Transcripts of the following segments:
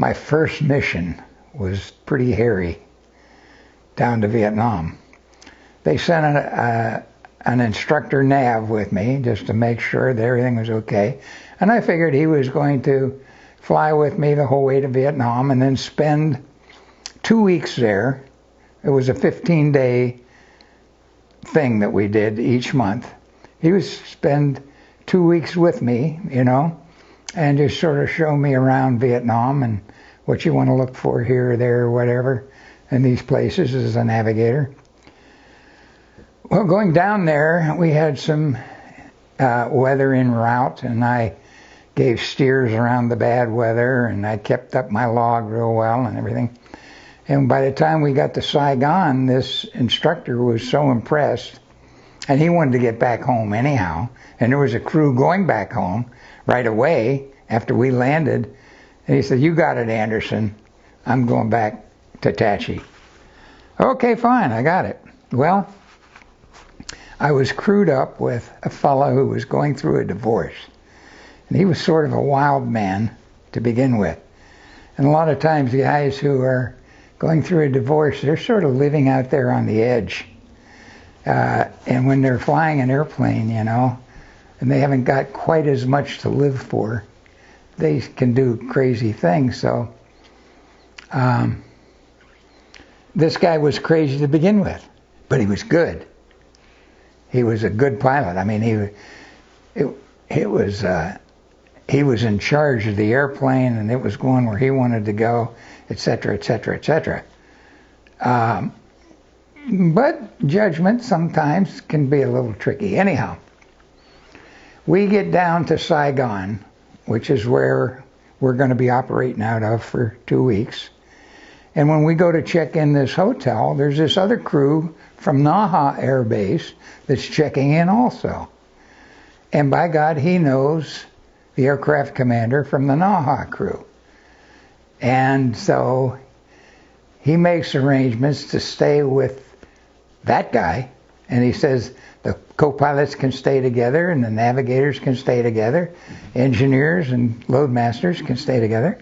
my first mission was pretty hairy down to Vietnam. They sent an instructor nav with me just to make sure that everything was okay. And I figured he was going to fly with me the whole way to Vietnam and then spend 2 weeks there. It was a 15-day thing that we did each month. He would spend 2 weeks with me, you know, and just sort of show me around Vietnam and what you want to look for here or there or whatever in these places as a navigator. Well, going down there, we had some weather en route, and I gave steers around the bad weather, and I kept up my log real well and everything. And by the time we got to Saigon, this instructor was so impressed, and he wanted to get back home anyhow, and there was a crew going back home right away after we landed, and he said, "You got it, Anderson. I'm going back to Tachi." Okay, fine, I got it. Well, I was crewed up with a fellow who was going through a divorce. And he was sort of a wild man to begin with. And a lot of times the guys who are going through a divorce, they're sort of living out there on the edge. And when they're flying an airplane, you know, and they haven't got quite as much to live for, they can do crazy things. So this guy was crazy to begin with, but he was good. He was a good pilot. I mean, he was in charge of the airplane, and it was going where he wanted to go, etc., etc., etc. But judgment sometimes can be a little tricky. Anyhow, we get down to Saigon, which is where we're going to be operating out of for 2 weeks. And when we go to check in this hotel, there's this other crew from Naha Air Base that's checking in also. And by God, he knows the aircraft commander from the Naha crew. And so he makes arrangements to stay with that guy. And he says the co-pilots can stay together and the navigators can stay together. Engineers and loadmasters can stay together.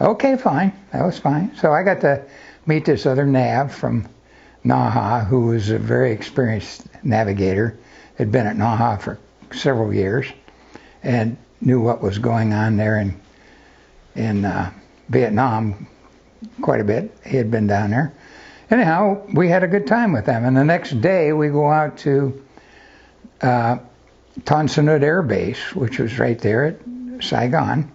Okay, fine. That was fine. So I got to meet this other nav from Naha, who was a very experienced navigator, had been at Naha for several years, and knew what was going on there in Vietnam quite a bit. He had been down there. Anyhow, we had a good time with them. And the next day, we go out to Tan Son Nhut Air Base, which was right there at Saigon.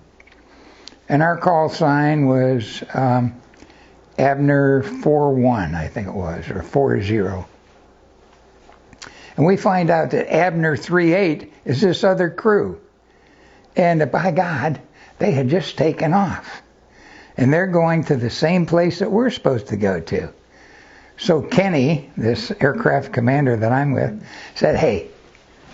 And our call sign was Abner 41, I think it was, or 40. And we find out that Abner 38 is this other crew. And by God, they had just taken off. And they're going to the same place that we're supposed to go to. So Kenny, this aircraft commander that I'm with, said, "Hey,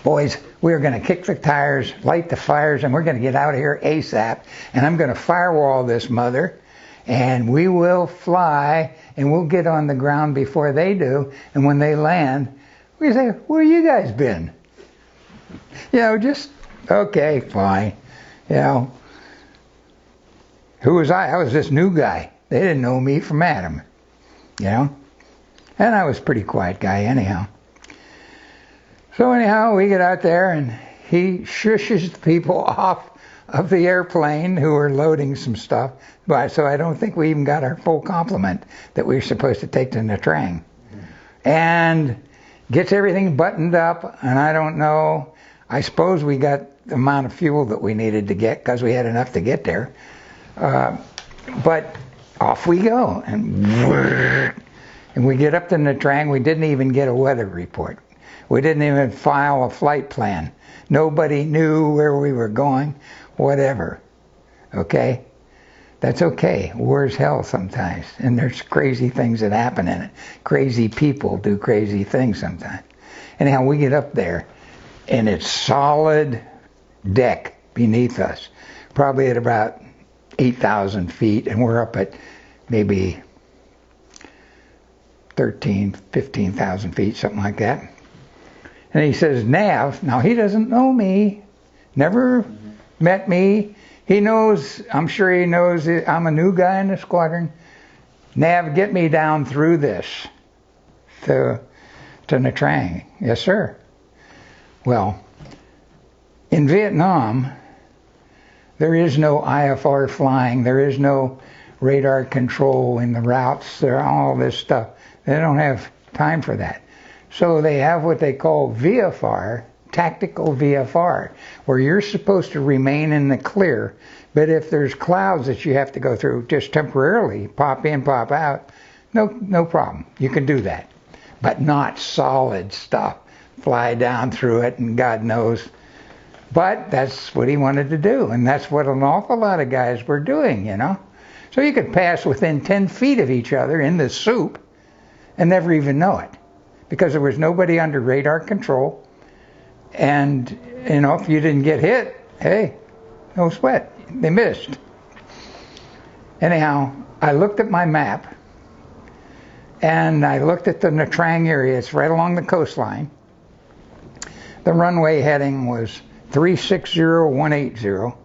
boys, we're going to kick the tires, light the fires, and we're going to get out of here ASAP. And I'm going to firewall this mother, and we will fly, and we'll get on the ground before they do. And when they land, we say, where you guys been? You know, just, okay, fine. You know, who was I? I was this new guy. They didn't know me from Adam, you know. And I was a pretty quiet guy anyhow. So anyhow, we get out there, and he shushes the people off of the airplane who are loading some stuff. But so I don't think we even got our full complement that we were supposed to take to Nha Trang. And gets everything buttoned up, and I don't know. I suppose we got the amount of fuel that we needed to get because we had enough to get there. But off we go, and we get up to Nha Trang. We didn't even get a weather report. We didn't even file a flight plan. Nobody knew where we were going, whatever. Okay? That's okay. War's hell sometimes. And there's crazy things that happen in it. Crazy people do crazy things sometimes. Anyhow, we get up there, and it's solid deck beneath us. Probably at about 8,000 feet, and we're up at maybe 15,000 feet, something like that. And he says, Nav. Now, he doesn't know me, never met me. He knows, I'm sure he knows I'm a new guy in the squadron. Nav, get me down through this to Nha Trang. Yes, sir. Well, in Vietnam, there is no IFR flying. There is no radar control in the routes. There all this stuff. They don't have time for that. So they have what they call VFR, tactical VFR, where you're supposed to remain in the clear. But if there's clouds that you have to go through just temporarily, pop in, pop out, no problem. You can do that. But not solid stuff. Fly down through it and God knows. But that's what he wanted to do. And that's what an awful lot of guys were doing, you know. So you could pass within 10 feet of each other in the soup and never even know it. Because there was nobody under radar control. And, you know, if you didn't get hit, hey, no sweat. They missed. Anyhow, I looked at my map. And I looked at the Nha Trang area. It's right along the coastline. The runway heading was 360180,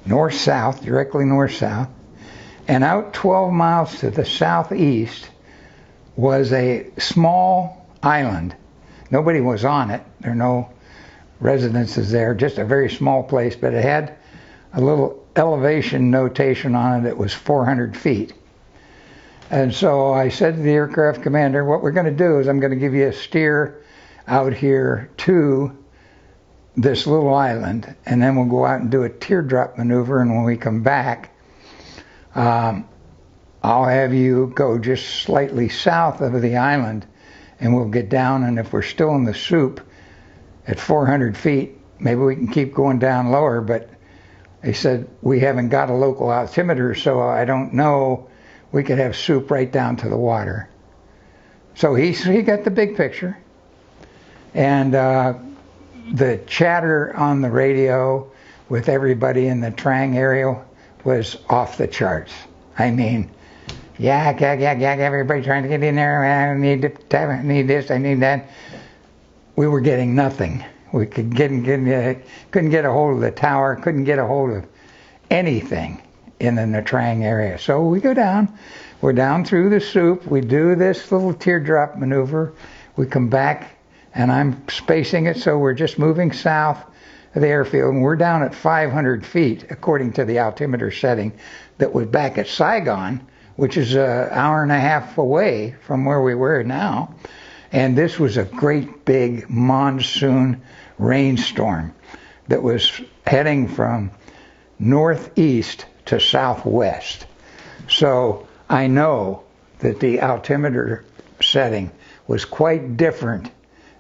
north-south, directly north-south. And out 12 miles to the southeast was a small island. Nobody was on it. There are no residences there, just a very small place, but it had a little elevation notation on it that was 400 feet. And so I said to the aircraft commander, what we're going to do is I'm going to give you a steer out here to this little island, and then we'll go out and do a teardrop maneuver, and when we come back, I'll have you go just slightly south of the island, and we'll get down, and if we're still in the soup at 400 feet, maybe we can keep going down lower, but they said, we haven't got a local altimeter, so I don't know. We could have soup right down to the water. So he got the big picture. And the chatter on the radio with everybody in the Trang area was off the charts. I mean, yak, everybody trying to get in there. I need this, I need that. We were getting nothing. We couldn't get a hold of the tower, couldn't get a hold of anything in the Nha Trang area. So we go down, we're down through the soup, we do this little teardrop maneuver, we come back, and I'm spacing it so we're just moving south of the airfield, and we're down at 500 feet, according to the altimeter setting, that was back at Saigon, which is an hour and a half away from where we were now. And this was a great big monsoon rainstorm that was heading from northeast to southwest. So I know that the altimeter setting was quite different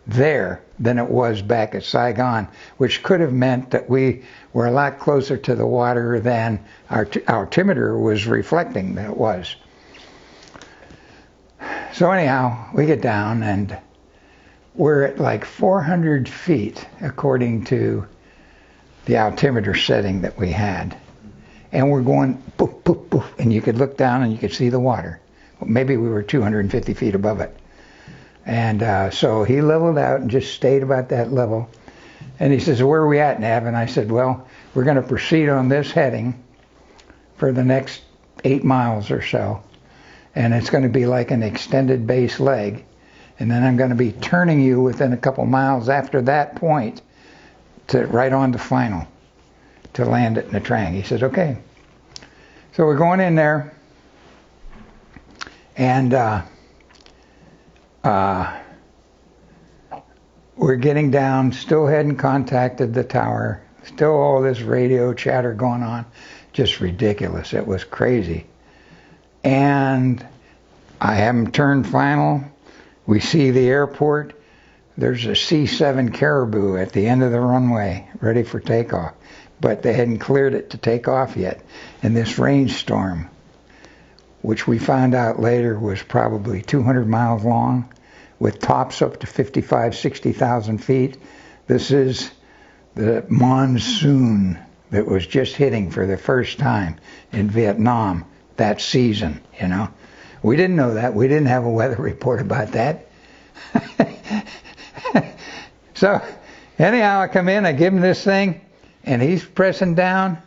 there than it was back at Saigon, which could have meant that we were a lot closer to the water than our altimeter was reflecting that it was. So anyhow, we get down and we're at like 400 feet according to the altimeter setting that we had. And we're going poof, poof, poof, and you could look down and you could see the water. Maybe we were 250 feet above it. And so he leveled out and just stayed about that level. And he says, where are we at, Nav? And I said, well, we're going to proceed on this heading for the next 8 miles or so. And it's going to be like an extended base leg. And then I'm going to be turning you within a couple miles after that point to right on to final to land at Nha Trang. He says, okay. So we're going in there. And we're getting down, still hadn't contacted the tower. Still all this radio chatter going on. Just ridiculous. It was crazy. And I have them turned final. We see the airport. There's a C-7 Caribou at the end of the runway, ready for takeoff. But they hadn't cleared it to take off yet. And this rainstorm, which we found out later was probably 200 miles long, with tops up to 55, 60,000 feet. This is the monsoon that was just hitting for the first time in Vietnam that season, you know. We didn't know that. We didn't have a weather report about that. So anyhow, I come in, I give him this thing, and he's pressing down.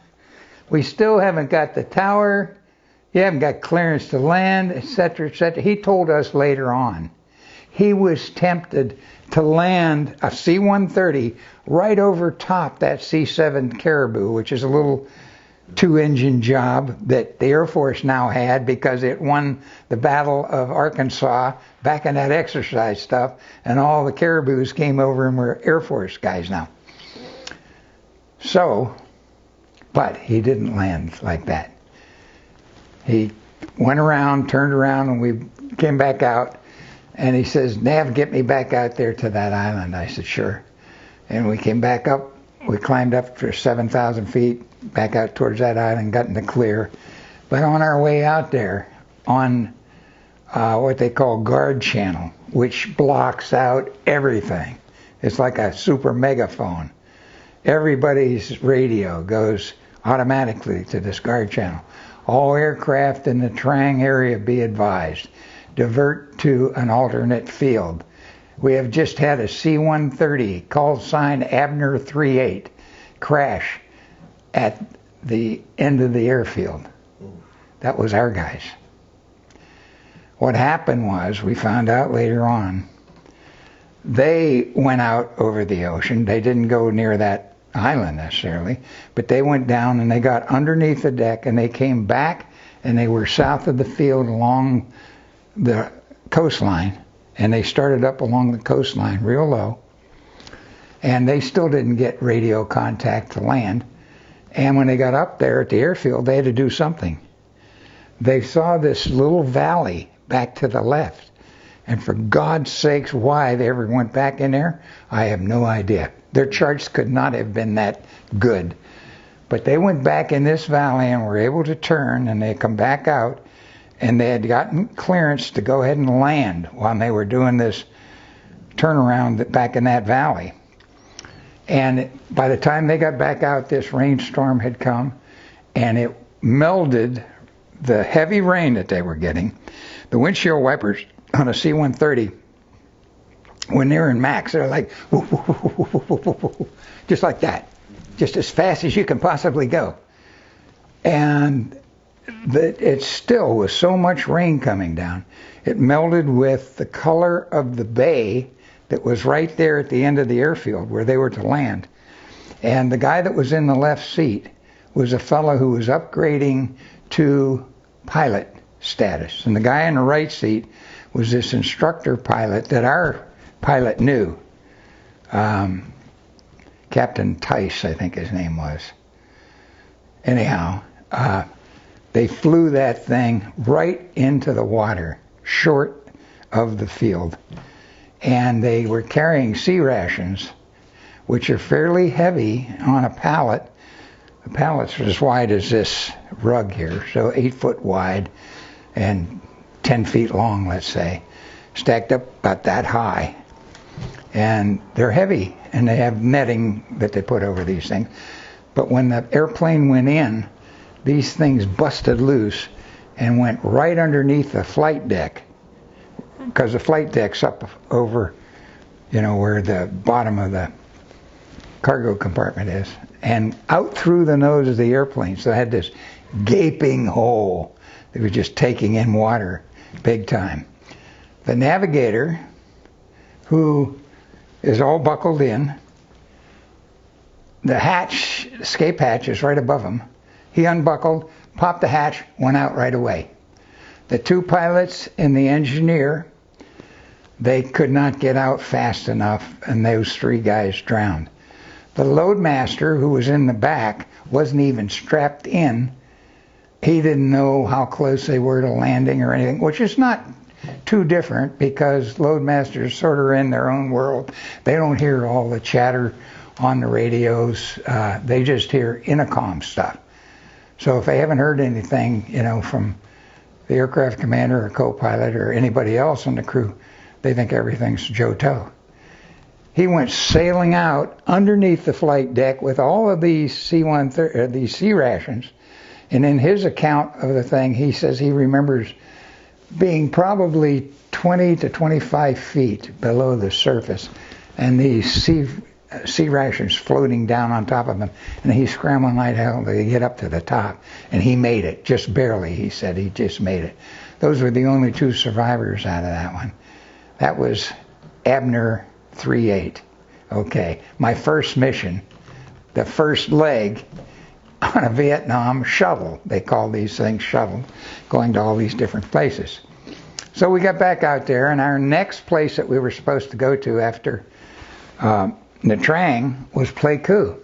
We still haven't got the tower. You haven't got clearance to land, etc., etc. He told us later on he was tempted to land a C-130 right over top that C-7 Caribou, which is a little two-engine job that the Air Force now had because it won the Battle of Arkansas back in that exercise stuff, and all the Caribous came over and were Air Force guys now. So, but he didn't land like that. He went around, turned around, and we came back out, and he says, "Nav, get me back out there to that island." I said, "Sure." And we came back up. We climbed up for 7,000 feet, back out towards that island, got in the clear. But on our way out there, on what they call guard channel, which blocks out everything. It's like a super megaphone. Everybody's radio goes automatically to this guard channel. All aircraft in the Trang area be advised. Divert to an alternate field. We have just had a C-130, call sign Abner 38, crash at the end of the airfield. That was our guys. What happened was, we found out later on, they went out over the ocean. They didn't go near that island necessarily, but they went down and they got underneath the deck and they came back and they were south of the field along the coastline, and they started up along the coastline real low, and they still didn't get radio contact to land. And when they got up there at the airfield, they had to do something. They saw this little valley back to the left, and for God's sakes, why they ever went back in there, I have no idea. Their charts could not have been that good. But they went back in this valley and were able to turn, and they come back out, and they had gotten clearance to go ahead and land while they were doing this turnaround back in that valley. And by the time they got back out, this rainstorm had come, and it melded the heavy rain that they were getting. The windshield wipers on a C-130, when they're in max, they're like, whoo, whoo, whoo, whoo, whoo, whoo, just like that, just as fast as you can possibly go. And it still was so much rain coming down, it melded with the color of the bay that was right there at the end of the airfield where they were to land. And the guy that was in the left seat was a fellow who was upgrading to pilot status. And the guy in the right seat was this instructor pilot that our pilot knew. Captain Tice, I think his name was. Anyhow, they flew that thing right into the water, short of the field. And they were carrying sea rations, which are fairly heavy on a pallet. The pallet's as wide as this rug here, so 8 foot wide and 10 feet long, let's say, stacked up about that high. And they're heavy, and they have netting that they put over these things. But when the airplane went in, these things busted loose and went right underneath the flight deck, because the flight deck's up over, where the bottom of the cargo compartment is, and out through the nose of the airplane. So it had this gaping hole that was just taking in water big time. The navigator, who is all buckled in, the hatch, escape hatch is right above him. He unbuckled, popped the hatch, went out right away. The two pilots and the engineer, they could not get out fast enough, and those 3 guys drowned. The loadmaster, who was in the back, wasn't even strapped in. He didn't know how close they were to landing or anything, which is not too different because loadmasters sort of are in their own world. They don't hear all the chatter on the radios. They just hear intercom stuff. So if they haven't heard anything, from the aircraft commander or co-pilot or anybody else on the crew, they think everything's Joe-Toe. He went sailing out underneath the flight deck with all of these C-130, these sea rations, and in his account of the thing, he says he remembers being probably 20 to 25 feet below the surface, and these sea sea rations floating down on top of him, and he's scrambling like hell to get up to the top, and he made it, just barely. He said he just made it. Those were the only 2 survivors out of that one. That was Abner 3-8. Okay, my first mission, the first leg on a Vietnam shuttle. They call these things shuttle, going to all these different places. So we got back out there, and our next place that we were supposed to go to after Nha Trang was Pleiku.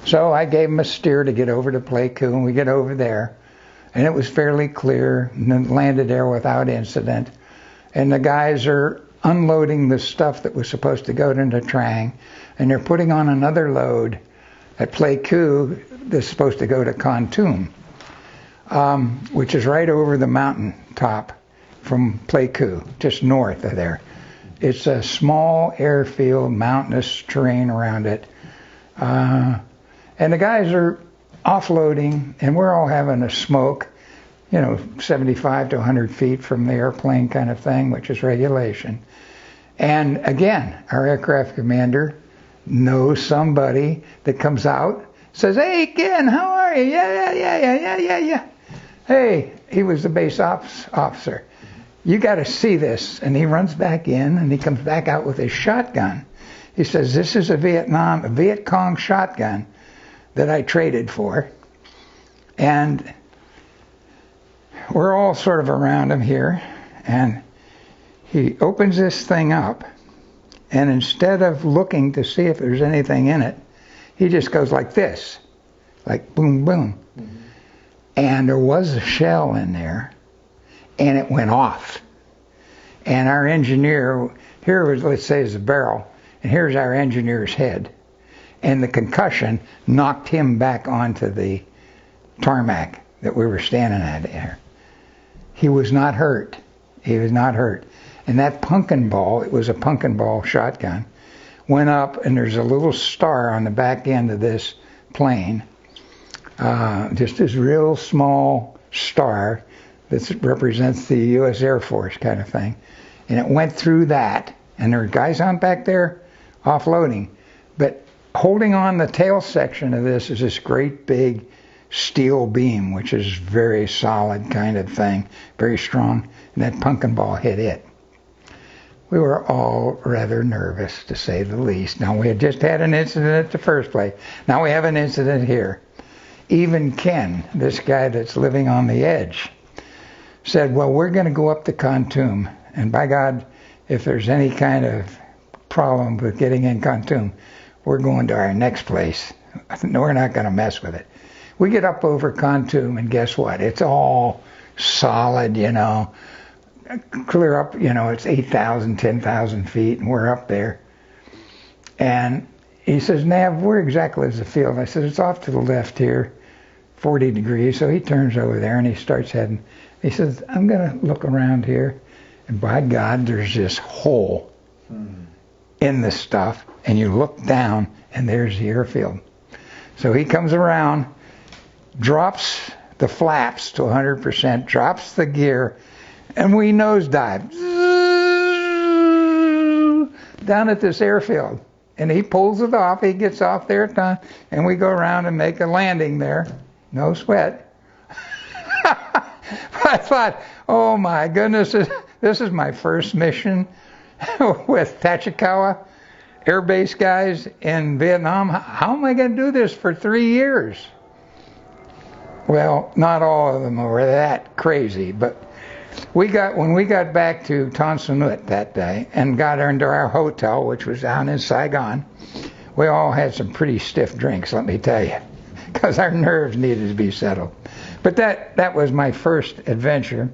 So I gave him a steer to get over to Pleiku, and we get over there, and it was fairly clear, and landed there without incident. And the guys are unloading the stuff that was supposed to go to Nha Trang, and they're putting on another load at Pleiku that's supposed to go to Kon Tum, which is right over the mountain top from Pleiku, just north of there. It's a small airfield, mountainous terrain around it. And the guys are offloading, and we're all having a smoke, 75 to 100 feet from the airplane kind of thing, which is regulation. And again, our aircraft commander knows somebody that comes out, says, "Hey, Ken, how are you?" Yeah. Hey, he was the base ops officer. "You got to see this." And he runs back in, and he comes back out with his shotgun. He says, "This is a Viet Cong shotgun that I traded for." And we're all sort of around him here, and he opens this thing up, and instead of looking to see if there's anything in it, he just goes like this, like boom, boom. Mm-hmm. And there was a shell in there, and it went off. And our engineer, here was, let's say, is the barrel, and here's our engineer's head. And the concussion knocked him back onto the tarmac that we were standing at there. He was not hurt. He was not hurt. And that pumpkin ball, it was a pumpkin ball shotgun, went up, and there's a little star on the back end of this plane, just this real small star that represents the U.S. Air Force kind of thing. And it went through that, and there were guys on back there offloading. But holding on the tail section of this is this great big steel beam, which is very solid kind of thing, very strong, and that pumpkin ball hit it. We were all rather nervous, to say the least. Now, we had just had an incident at the first place. Now we have an incident here. Even Ken, this guy that's living on the edge, said, "Well, we're going to go up to Kon Tum, and by God, if there's any kind of problem with getting in Kon Tum, we're going to our next place. No, we're not going to mess with it." We get up over Kon Tum, and guess what? It's all solid, clear up, it's 8,000, 10,000 feet, and we're up there. And he says, "Nav, where exactly is the field?" I said, "It's off to the left here, 40 degrees. So he turns over there, and he starts heading. He says, "I'm going to look around here." And by God, there's this hole in the stuff, and you look down, and there's the airfield. So he comes around, drops the flaps to 100%, drops the gear, and we nosedive down at this airfield. And he pulls it off. He gets off there at time, and we go around and make a landing there. No sweat. I thought, oh my goodness, this is my first mission with Tachikawa Air Base guys in Vietnam. How am I going to do this for 3 years? Well, not all of them were that crazy, but when we got back to Tan Son Nhut that day and got into our hotel, which was down in Saigon, we all had some pretty stiff drinks, let me tell you, because our nerves needed to be settled. But that was my first adventure.